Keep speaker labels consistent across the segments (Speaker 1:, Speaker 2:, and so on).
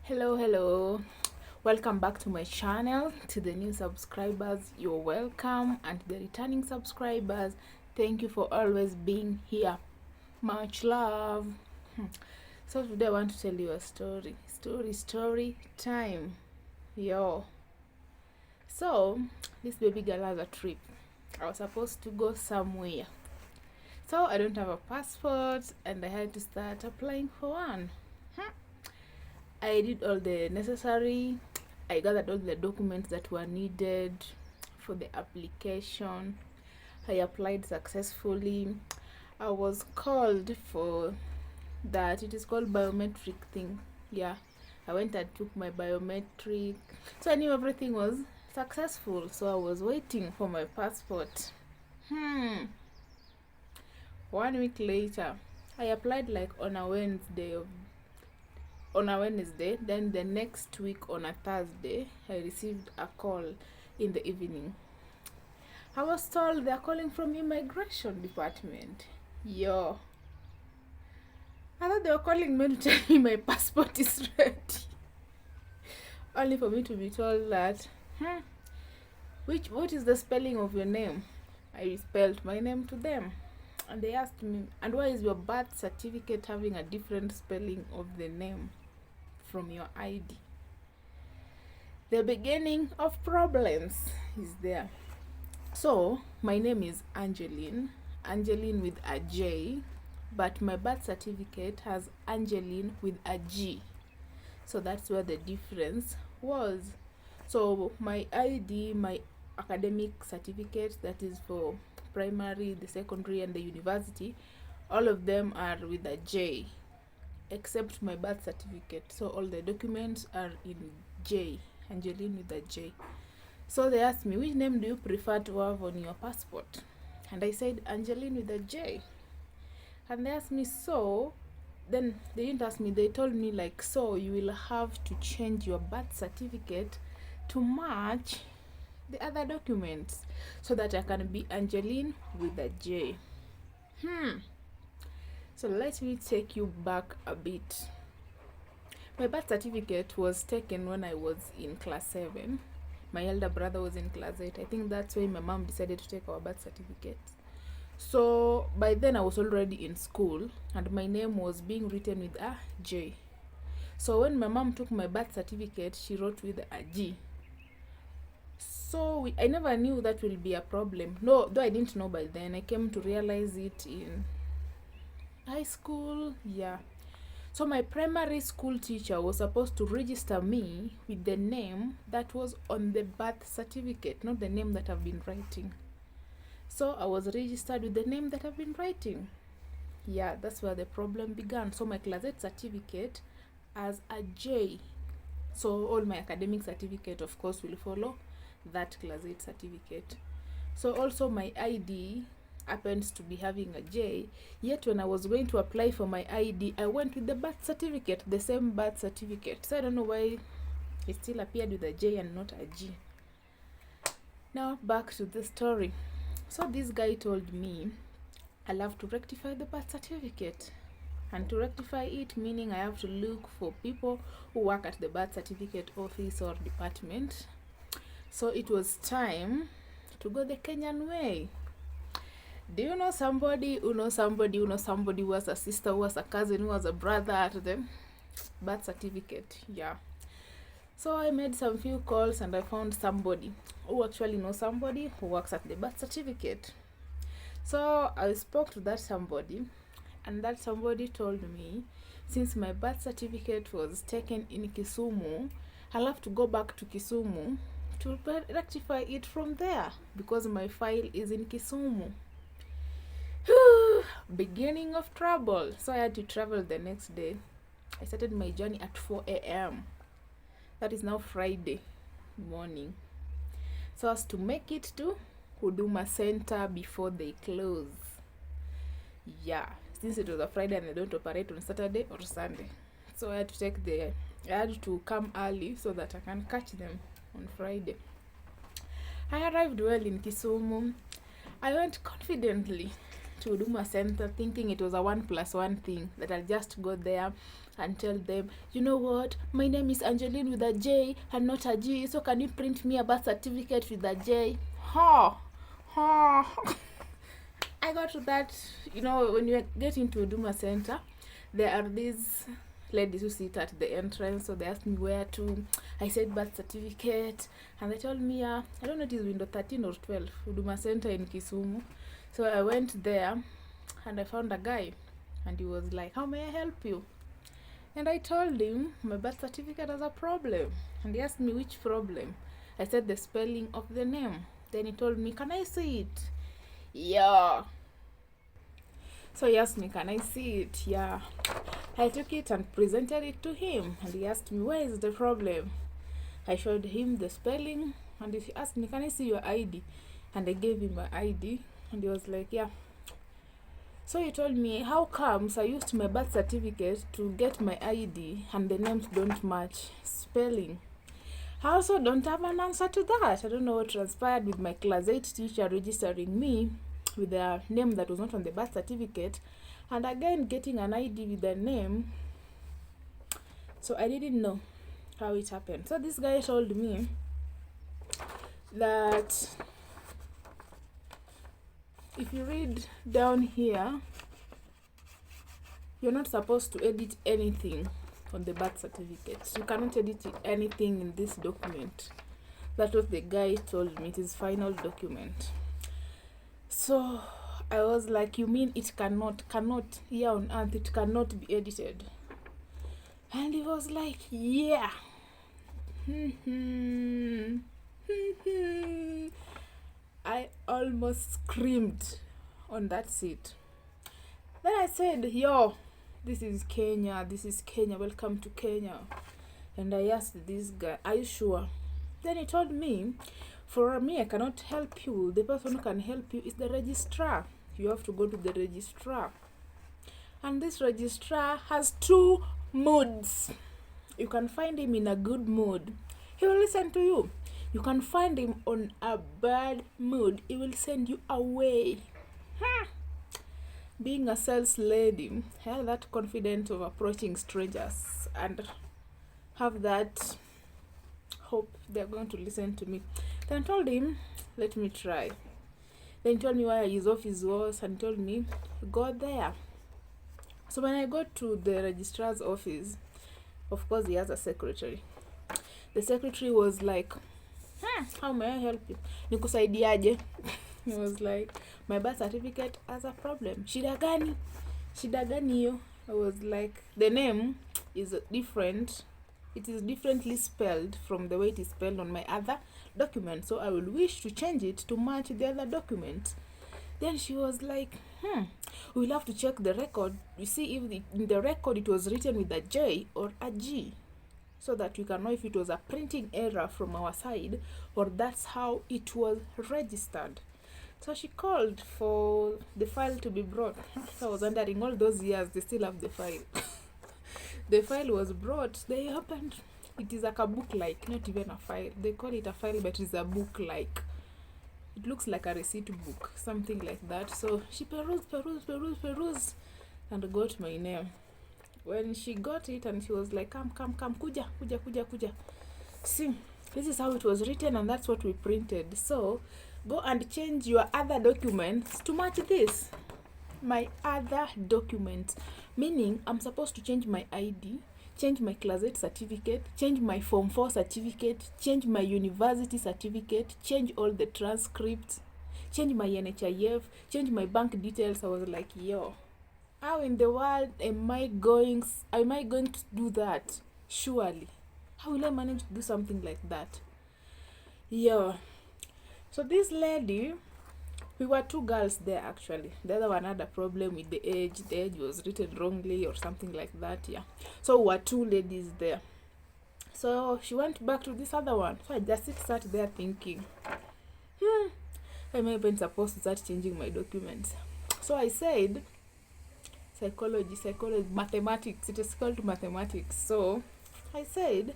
Speaker 1: Hello, welcome back to my channel. To the new subscribers, you're welcome, and to the returning subscribers, thank you for always being here. Much love. So today I want to tell you a story time. Yo, so this baby girl has a trip. I was supposed to go somewhere, so I don't have a passport and I had to start applying for one. I did all the necessary. I gathered all the documents that were needed for the application. I applied successfully. I was called for that. It is called biometric thing. Yeah. I went and took my biometric. So I knew everything was successful. So I was waiting for my passport. 1 week later, I applied like on a Wednesday, then the next week on a Thursday, I received a call in the evening. I was told they're calling from immigration department. Yo, I thought they were calling me to tell me my passport is ready, only for me to be told that what is the spelling of your name? I spelled my name to them, and they asked me, and why is your birth certificate having a different spelling of the name from your ID? The beginning of problems is there. So my name is Angeline with a J, but my birth certificate has Angeline with a G. So that's where the difference was. So my ID, my academic certificate, that is for primary, the secondary, and the university, all of them are with a J, except my birth certificate. So all the documents are in J, Angeline with a J. So they asked me, which name do you prefer to have on your passport? And I said Angeline with a J. And they asked me, so then they didn't ask me, they told me like, so you will have to change your birth certificate to match the other documents so that I can be Angeline with a J. So let me take you back a bit. My birth certificate was taken when I was in class 7. My elder brother was in class 8. I think that's why my mom decided to take our birth certificate. So by then I was already in school and my name was being written with a J. So when my mom took my birth certificate, she wrote with a G. So I never knew that will be a problem. No, though I didn't know by then. I came to realize it in high school. Yeah. So my primary school teacher was supposed to register me with the name that was on the birth certificate, not the name that I've been writing. So I was registered with the name that I've been writing. Yeah, that's where the problem began. So my class 8 certificate has a J. So all my academic certificate, of course, will follow that class 8 certificate. So also my ID happens to be having a J, yet when I was going to apply for my ID, I went with the birth certificate, the same birth certificate. So I don't know why it still appeared with a J and not a G. Now back to the story. So this guy told me I'll have to rectify the birth certificate, and to rectify it, meaning I have to look for people who work at the birth certificate office or department. So it was time to go the Kenyan way. Do you know somebody who knows somebody who knows somebody who has a sister, who has a cousin, who has a brother at the birth certificate? Yeah. So I made some few calls and I found somebody who actually knows somebody who works at the birth certificate. So I spoke to that somebody, and that somebody told me, since my birth certificate was taken in Kisumu, I'll have to go back to Kisumu to rectify it from there because my file is in Kisumu. Beginning of trouble. So I had to travel the next day. I started my journey at 4 a.m. That is now Friday morning. So as to make it to Huduma Center before they close. Yeah, since it was a Friday and they don't operate on Saturday or Sunday. So I had to come early so that I can catch them on Friday. I arrived well in Kisumu. I went confidently to Huduma Center thinking it was a 1+1 thing, that I'll just go there and tell them, you know what, my name is Angeline with a J and not a G, so can you print me a birth certificate with a J? Ha! Ha! I got to that, when you get into Huduma Center, there are these ladies who sit at the entrance, so they asked me where to. I said birth certificate, and they told me, I don't know, it is window 13 or 12, Huduma Center in Kisumu. So I went there, and I found a guy, and he was like, how may I help you? And I told him my birth certificate has a problem, and he asked me which problem. I said the spelling of the name. Then he told me, can I see it? Yeah. So he asked me, can I see it? Yeah. I took it and presented it to him, and he asked me, where is the problem? I showed him the spelling, and he asked me, can I see your ID? And I gave him my ID, and he was like, yeah. So he told me, how comes I used my birth certificate to get my ID and the names don't match spelling? I also don't have an answer to that. I don't know what transpired with my class 8 teacher registering me with a name that was not on the birth certificate, and again getting an ID with the name. So I didn't know how it happened. So this guy told me that if you read down here, you're not supposed to edit anything on the birth certificate. You cannot edit anything in this document. That was the guy told me. It is final document. So I was like, you mean it cannot here on earth, it cannot be edited? And he was like, yeah. I almost screamed on that seat. Then I said, yo, this is Kenya, welcome to Kenya. And I asked this guy, are you sure? Then he told me, for me, I cannot help you. The person who can help you is the registrar. You have to go to the registrar. And this registrar has 2 moods. You can find him in a good mood. He will listen to you. You can find him on a bad mood. He will send you away. Being a sales lady, I have that confidence of approaching strangers and have that hope they're going to listen to me. Then I told him, let me try. Then he told me where his office was and told me, go there. So when I got to the registrar's office, of course he has a secretary. The secretary was like, how may I help you? Nikusaidiaje? He was like, my birth certificate has a problem. Shida gani hiyo? I was like, the name is different. It is differently spelled from the way it is spelled on my other document. So I will wish to change it to match the other document. Then she was like, we'll have to check the record. You see if in the record it was written with a J or a G, so that we can know if it was a printing error from our side or that's how it was registered. So she called for the file to be brought. I was wondering, all those years they still have the file. The file was brought. They opened. It is like a book-like, not even a file. They call it a file, but it's a book-like. It looks like a receipt book, something like that. So she perused, and got my name. When she got it, and she was like, come, kuja. See, this is how it was written, and that's what we printed. So go and change your other documents to match this. My other documents, meaning I'm supposed to change my ID, change my class 8 certificate, change my form 4 certificate, change my university certificate, change all the transcripts, change my NHIF, change my bank details. I was like, yo, how in the world am I going to do that? Surely, how will I manage to do something like that? Yeah. So this lady, we were 2 girls there actually. The other one had a problem with the age. The age was written wrongly or something like that, yeah. So we were 2 ladies there. So she went back to this other one. So I just sat there thinking, I may have been supposed to start changing my documents. So I said, psychology, mathematics. It is called mathematics. So I said,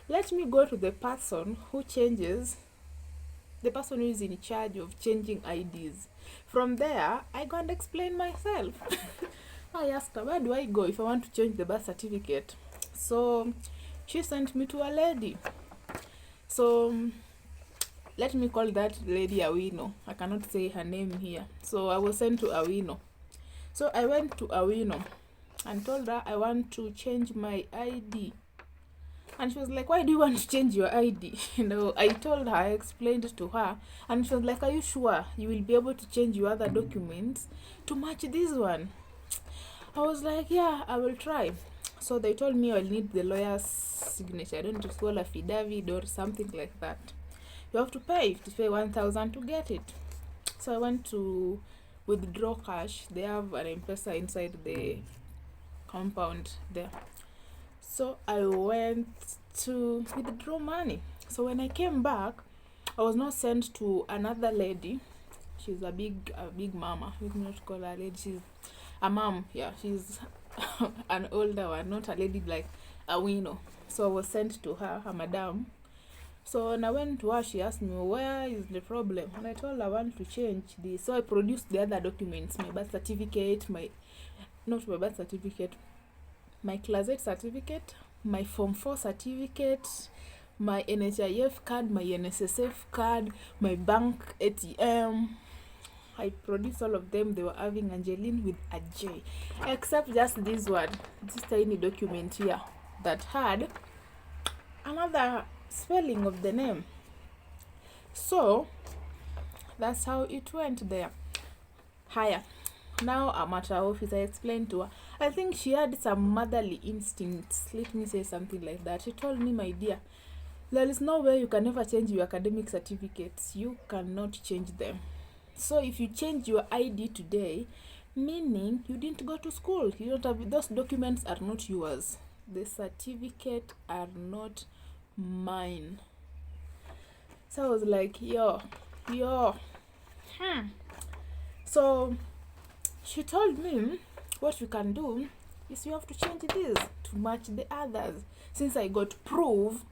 Speaker 1: let me go to the person who is in charge of changing IDs. From there, I go and explain myself. I asked her, where do I go if I want to change the birth certificate? So she sent me to a lady. So let me call that lady Awino. I cannot say her name here. So I was sent to Awino. So I went to Awino and told her I want to change my ID. And she was like, why do you want to change your ID? I told her, I explained to her, and she was like, are you sure you will be able to change your other documents to match this one? I was like, yeah, I will try. So they told me I'll need the lawyer's signature. I don't know, to call affidavit or something like that. You have to pay 1,000 to get it. So I went to withdraw cash. They have an M-Pesa inside the compound there. So I went to withdraw money. So when I came back, I was not sent to another lady. She's a big mama. We cannot call her a lady. She's a mom. Yeah, she's an older one, not a lady like Awino. So I was sent to her, a madam. So when I went to her, she asked me, where is the problem? And I told her I want to change this. So I produced the other documents, my birth certificate, my Class 8 certificate, my Form 4 certificate, my NHIF card, my NSSF card, my bank ATM. I produced all of them. They were having Angeline with a J, except just this one, this tiny document here that had another spelling of the name. So that's how it went there. Higher. Now I'm at her office. I explained to her. I think she had some motherly instincts. Let me say something like that. She told me, my dear, there is no way you can ever change your academic certificates. You cannot change them. So if you change your ID today, meaning you didn't go to school. You don't have, those documents are not yours. The certificate are not mine. So I was like, yo. So she told me, what you can do is you have to change this to match the others. Since I got proof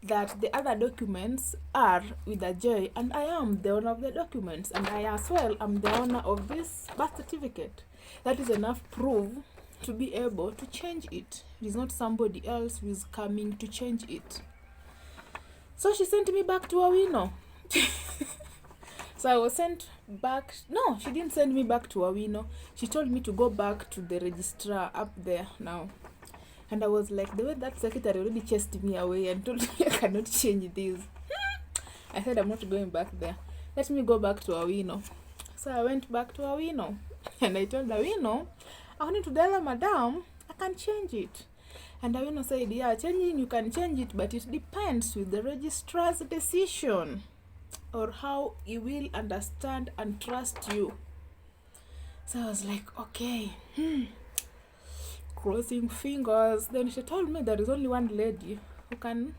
Speaker 1: that the other documents are with a J, and I am the owner of the documents, and I as well am the owner of this birth certificate. That is enough proof to be able to change it. It is not somebody else who is coming to change it. So she sent me back to Awino. So I was sent back. No, she didn't send me back to Awino. She told me to go back to the registrar up there now. And I was like, the way that secretary already chased me away and told me I cannot change this. I said, I'm not going back there. Let me go back to Awino. So I went back to Awino. And I told Awino, I need to tell madam, I can change it. And Awino said, yeah, changing, you can change it, but it depends with the registrar's decision, or how he will understand and trust you. So I was like, okay, crossing fingers. Then she told me there is only one lady who can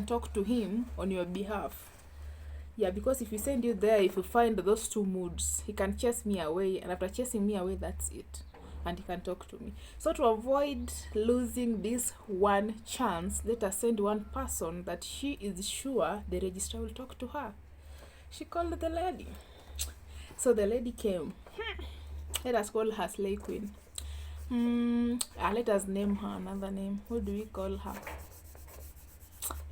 Speaker 1: talk to him on your behalf. Yeah, because if you send you there, if you find those two moods, he can chase me away, and after chasing me away, that's it, and he can talk to me. So to avoid losing this one chance, let us send one person that she is sure the registrar will talk to her. She called the lady. So the lady came. Let us call her Slay Queen. Let us name her another name. What do we call her?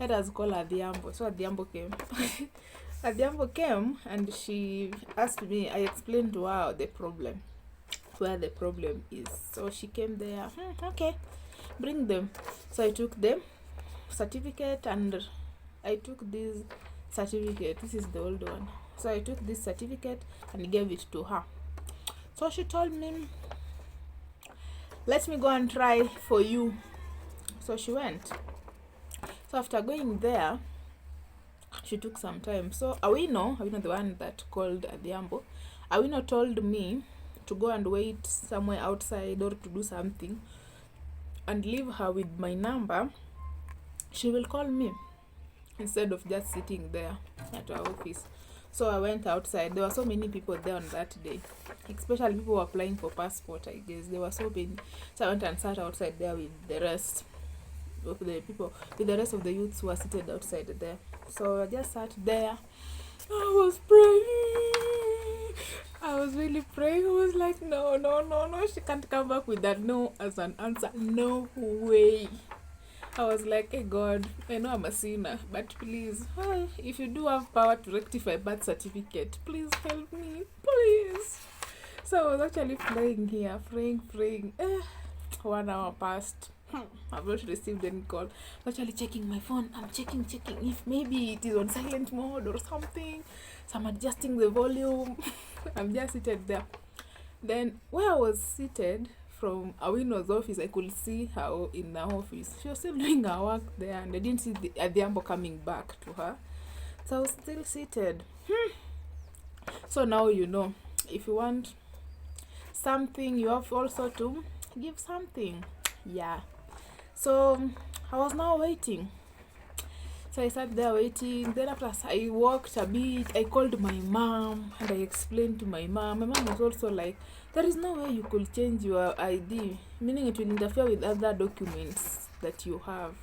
Speaker 1: Let us call her Adhiambo. So Adhiambo came. Adhiambo came and she asked me. I explained to her the problem, where the problem is. So she came there. Okay, bring them. So I took the certificate and I took this certificate. This is the old one. So I took this certificate and gave it to her. So she told me, let me go and try for you. So she went. So after going there, she took some time. So Awino, the one that called Adhiambo, Awino told me to go and wait somewhere outside or to do something and leave her with my number. She will call me instead of just sitting there at our office. So I went outside. There were so many people there on that day, especially people who were applying for passport, I guess. There were so many. So I went and sat outside there with the rest of the people, with the rest of the youths who were seated outside there. So I just sat there. I was praying. I was really praying. I was like, no, no, no, no. She can't come back with that no as an answer. No way. I was like, hey God, I know I'm a sinner, but please, if you do have power to rectify birth certificate, please help me, please. So I was actually praying here, praying. 1 hour passed. I've not received any call. I'm actually checking my phone. I'm checking if maybe it is on silent mode or something. So I'm adjusting the volume. I'm just seated there. Then where I was seated, from Awino's office, I could see her in the office. She was still doing her work there, and I didn't see the Adhiambo coming back to her. So I was still seated. So now you know, if you want something, you have also to give something. Yeah. So I was now waiting. So I sat there waiting. Then after I walked a bit, I called my mom and I explained to my mom. My mom was also like, there is no way you could change your ID, meaning it will interfere with other documents that you have.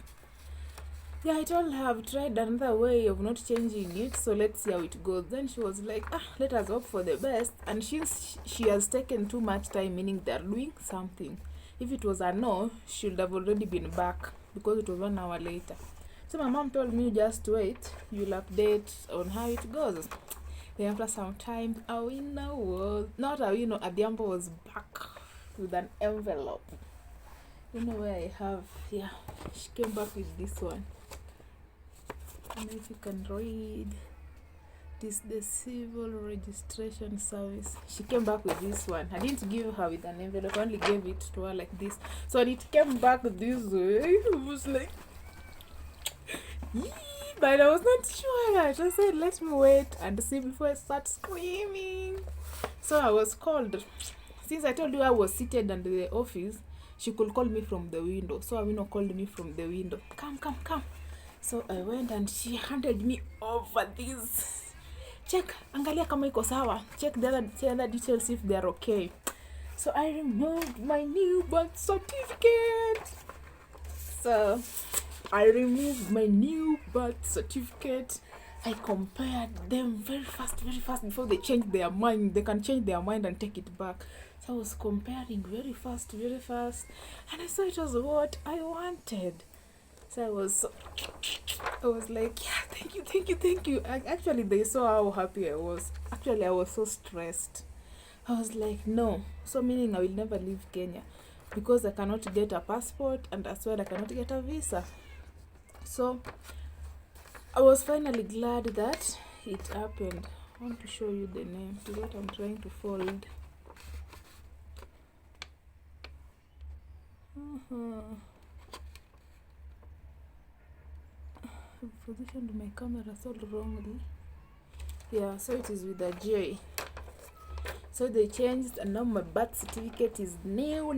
Speaker 1: Yeah, I told her I've tried another way of not changing it, so let's see how it goes. Then she was like, let us hope for the best. And since she has taken too much time, meaning they're doing something. If it was a no, she would have already been back because it was 1 hour later. So my mom told me, just wait, you'll update on how it goes. Then after some time, Adhiambo was back with an envelope. You know where I have, she came back with this one. I don't know if you can read. This the civil registration service. She came back with this one. I didn't give her with an envelope, I only gave it to her like this. So when it came back this way, I was like, but I was not sure. I just said, let me wait and see before I start screaming. So I was called. Since I told you I was seated in the office, she could call me from the window. So Awino called me from the window. Come. So I went and she handed me over this. Check, angalia kama iko sawa. Check the other details if they're okay. So I removed my new birth certificate. So I removed my new birth certificate. I compared them very fast before they change their mind. They can change their mind and take it back. So I was comparing very fast. And I saw it was what I wanted. So I was like, yeah, thank you. Actually, they saw how happy I was. Actually, I was so stressed. I was like, no. So meaning I will never leave Kenya because I cannot get a passport and as well I cannot get a visa. So I was finally glad that it happened. I want to show you the name. To what I'm trying to fold. I've positioned my camera so wrongly. Yeah, so it is with a J. So they changed and now my birth certificate is new.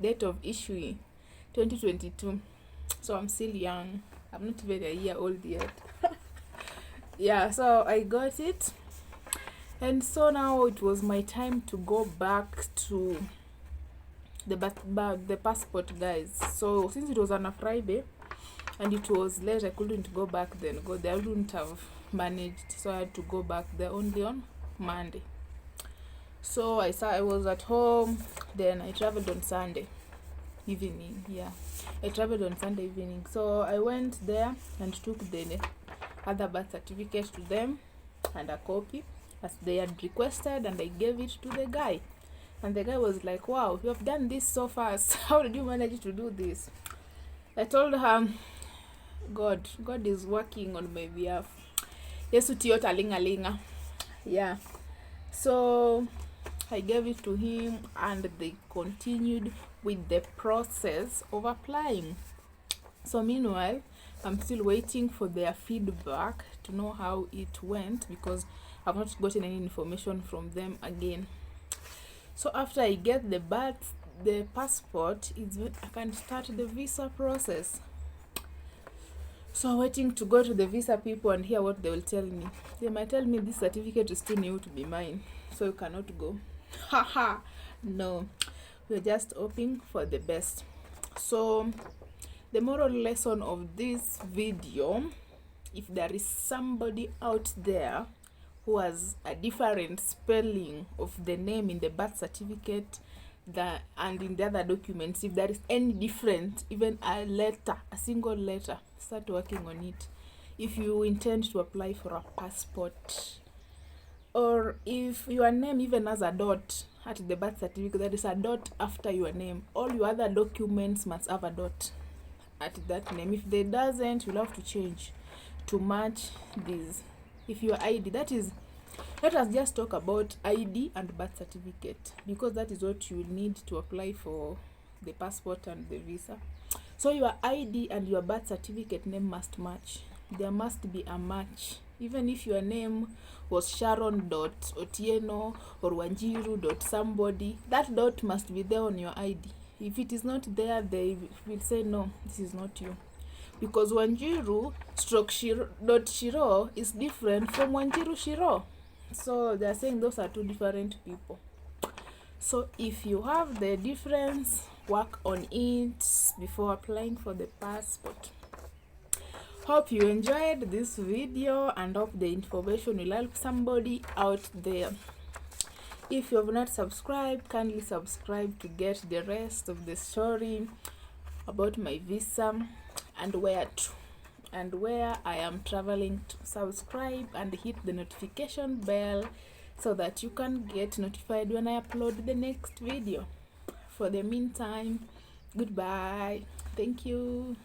Speaker 1: Date of issuing 2022. So I'm still young. I'm not even a year old yet. Yeah, so I got it. And so now it was my time to go back to the passport guys. So since it was on a Friday and it was late, I couldn't go back then. I wouldn't have managed. So I had to go back there only on Monday. So I was at home. Then I traveled on Sunday evening. I traveled on Sunday evening. So I went there and took the other birth certificate to them and a copy as they had requested, and I gave it to the guy. And the guy was like, wow, you have done this so fast. How did you manage to do this? I told her, God is working on my behalf. Yesu tiyo talingalinga. Yeah. So I gave it to him and they continued with the process of applying. So meanwhile, I'm still waiting for their feedback to know how it went because I've not gotten any information from them again. So after I get the passport, is when I can start the visa process. So I'm waiting to go to the visa people and hear what they will tell me. They might tell me this certificate is too new to be mine, so you cannot go. Haha, no. We're just hoping for the best. So the moral lesson of this video, if there is somebody out there who has a different spelling of the name in the birth certificate and in the other documents, if there is any difference, even a letter, a single letter, start working on it if you intend to apply for a passport. Or if your name even has a dot at the birth certificate, there is a dot after your name, all your other documents must have a dot at that name. If they doesn't, you'll have to change to match this. If your ID, that is, let us just talk about ID and birth certificate, because that is what you will need to apply for the passport and the visa. So your ID and your birth certificate name must match. There must be a match. Even if your name was Sharon dot Otieno or Wanjiru dot somebody, that dot must be there on your ID. If it is not there, they will say no, this is not you, because Wanjiru stroke Shiro is different from Wanjiru Shiro. So they are saying those are two different people. So if you have the difference, work on it before applying for the passport. Hope you enjoyed this video and hope the information will help somebody out there. If you have not subscribed, kindly subscribe to get the rest of the story about my visa and where I am traveling to. Subscribe and hit the notification bell so that you can get notified when I upload the next video. For the meantime, goodbye. Thank you.